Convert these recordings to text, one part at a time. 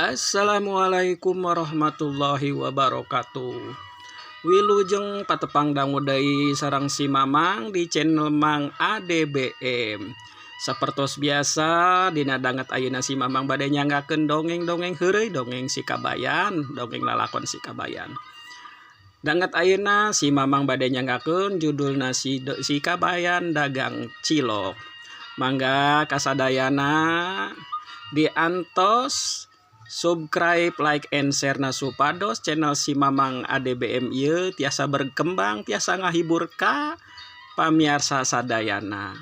Assalamualaikum warahmatullahi wabarakatuh. Wilujeng patepang dangu deui sareng si Mamang di channel Mang ADBM. Sapertos biasa dina danget ayeuna si Mamang bade nyanggakeun dongeng-dongeng heureuy, dongeng si Kabayan, dongeng lalakon si Kabayan. Danget ayeuna si Mamang bade nyanggakeun judulna si Kabayan dagang cilok. Mangga kasadayana diantos subscribe, like, and share na supados channel si Mamang ADBM ieu tiasa berkembang, tiasa ngahibur ka pamiarsa sadayana.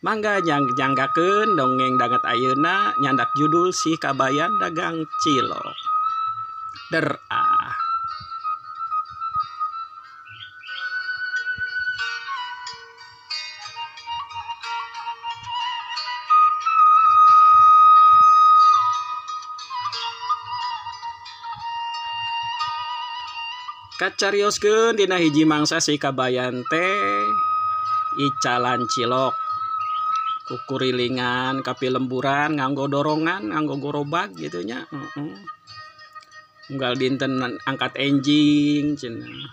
Mangga nyanggakeun dongeng danget ayeuna nyandak judul si Kabayan dagang cilok. Kacarioskeun dina hiji mangsa si Kabayan teh icalan cilok kukurilingan kapi lemburan nganggo dorongan nganggo gorobag gitu nya. Unggal dinten angkat enjing cenah.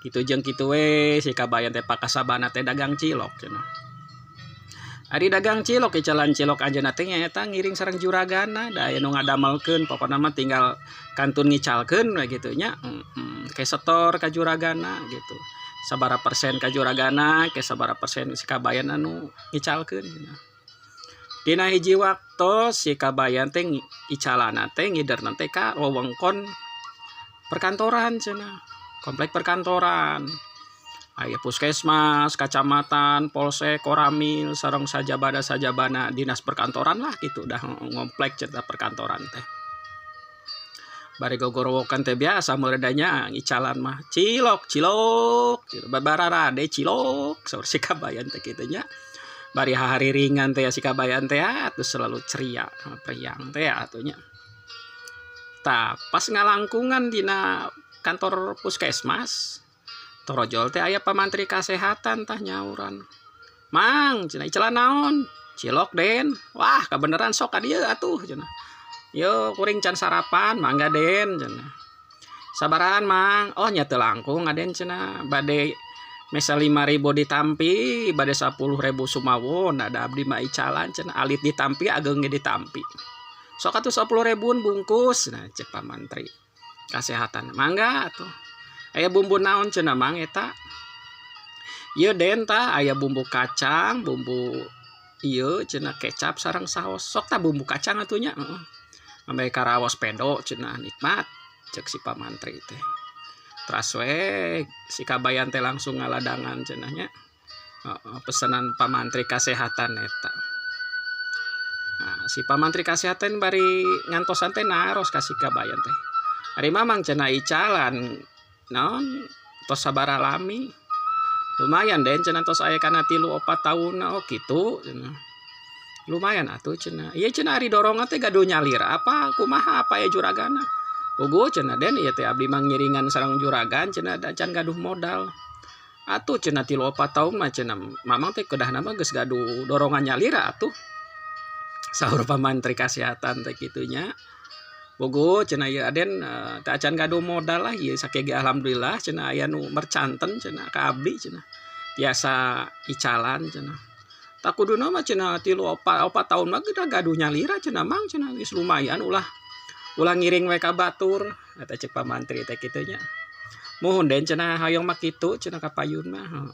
Kitu jeung kitu we si Kabayan teh pakasabana teh dagang cilok cenah. Ari dagang cilok icalan cilok anjeunna teh nyaeta ngiring sareng juragana da aya nu ngadamelkeun pokona mah tinggal kantun ngicalkeun we kitu nya. Ke setor ka juragana gitu. Sabara persen ka juragana, ke sabara persen si Kabayan anu ngicalkeun. Dina hiji waktu si Kabayan teh icalana teh ngiderna teh ka wewengkon perkantoran cenah. Komplek perkantoran. Aya puskesmas, kacamatan, polsek, koramil, sareng sajabana dinas perkantoran lah gitu dah ngomplek cerita perkantoran teh. Bari gogorowokan teh biasa meledanya icalan mah cilok babararade cilok saur si Kabayan teh kitu nya. Bari hari ringan teh si Kabayan teh terus selalu ceria priang teh atunya. Tah pas ngalangkungan dina kantor puskesmas torojol teh aya pamantri kasehatan tah nyauran. Mang cenah icalan naon? Cilok den. Wah kabeneran sok ka dieu atuh cenah. Yo kuring can sarapan mangga den cenah. Sabaran mang? Oh nya teu langkung aden cenah. Bade mesa 5.000 ditampi, bade 10.000 sumawon. Ada abdi mah icalan cenah. Alit ditampi ageung ge ditampi. Sok atuh 10.000 bungkus. Nah cek pamantri kasehatan. Mangga atuh. Aya bumbu naon cenah mang eta? Ieu den tah aya bumbu kacang, bumbu ieu cenah kecap sareng saos. Sok tah bumbu kacang atuh nya. Ambe karaos pedo cenah nikmat cek si pamantri teh. Teras we si Kabayan teh langsung ngaladangan cenah nya. Pesanan pamantri kasehatan eta. Nah, si pamantri kasehatan bari ngantosan teh naros ka si Kabayan teh. Ari mamang cenah icalan naon tos sabara lami lumayan den cenah tos aya kana 3-4 tahun oh kitu cenah lumayan atuh cenah ieu cenah ari dorongan teh gaduh nyalir apa kumaha apa ya juragana puguh cenah den ieu teh abdi mah ngiringan sareng juragan cenah da can gaduh modal atuh cenah 3-4 tahun mah cenah mamang teh keudahna mah geus gaduh dorongan nyalir atuh saur pamantri kasehatan teh kitu nya. Bogo cenah ieu aden teu acan gaduh modal lah ieu sakege alhamdulillah cenah aya nu mercanten cenah ka abdi cenah. Tiasa icalan cenah. Tak kuduna mah cenah 3-4 tahun mah geus gaduh nyalira cenah mang cenah geus lumayan ulah ngiring we ka batur eta cek pamantri teh kitu nya. Muhun den cenah hayong mah kitu cenah ka payun mah.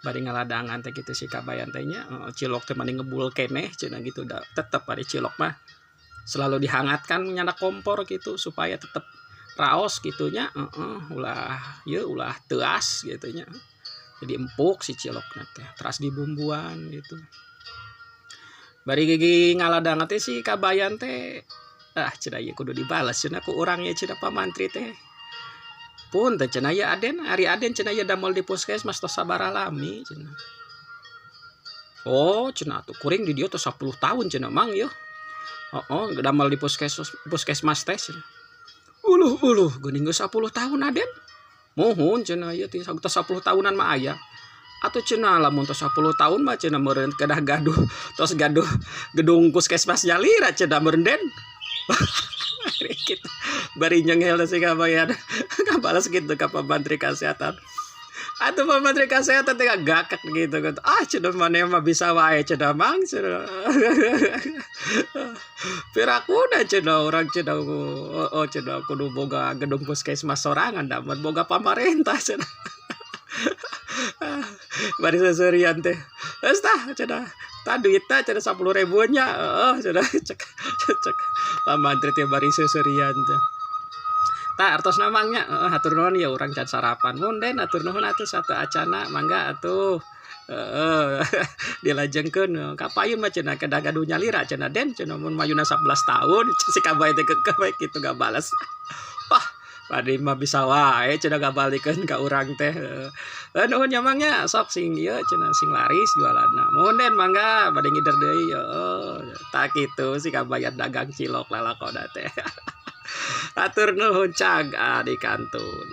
Bari ngaladangan teh kitu si Kabayan teh nya cilok teh mending ngebul keneh cenah gitu da tetep bari cilok mah selalu dihangatkan nyandak kompor gitu supaya tetap raos gitunya ulah teas gitunya jadi empuk si cilok teh teras dibumbuan gitu. Bari gigi ngaladang teh si Kabayan teh cenah ieu kudu dibales cenah ku urang ye cenah pamantri teh pun teh cenah ieu aden ari aden cenah ieu damel di puskesmas tos sabaraha lami cenah. Oh cenah tuh kuring di dieu tos 10 tahun cenah mang ieu. Damel di puskesmas teh cenah. Uluh geuning geus 10 tahun aden. Muhun cenah ieu teh 10 tahunan mah aya. Atuh cenah lamun tos 10 tahun mah cenah meureun kedah gaduh tos gaduh gedung puskesmas nyalira cenah meureun den. gitu. Bari nyengel si kabayan. Kabalas gitu ka Menteri Kesehatan. Atau Pak Menteri Kesehatan tengah gakak gitu kan. Cenah mana mah bisa wae cenah mang cenah. Pirakuna cenah orang cenah cenah kudu boga gedung puskesmas sorangan da boga pamarentah cenah. Bari seserian teh. Geus tah cenah. Tah duitna cenah 10.000 nya. Cenah cek Pak Menteri teh bari seserian teh. Tak artos namanya hatur nuhun ya urang can sarapan munden hatur nuhun atuh satu acana mangga atuh dilajengkeun kapayun mah cenah kedah gaduh nyalira cenah den cenah mun mayuna 11 tahun si kabay teh kekeh kitu gak balas wah padi mah bisa wae cenah gabalikeun ka urang teh nuhun nyamangnya sok sing ieu cenah sing laris jualanna munden mangga bade ngider deui tak kitu si kabayan dagang cilok lalakona teh. Atur nuhun cag di kantun.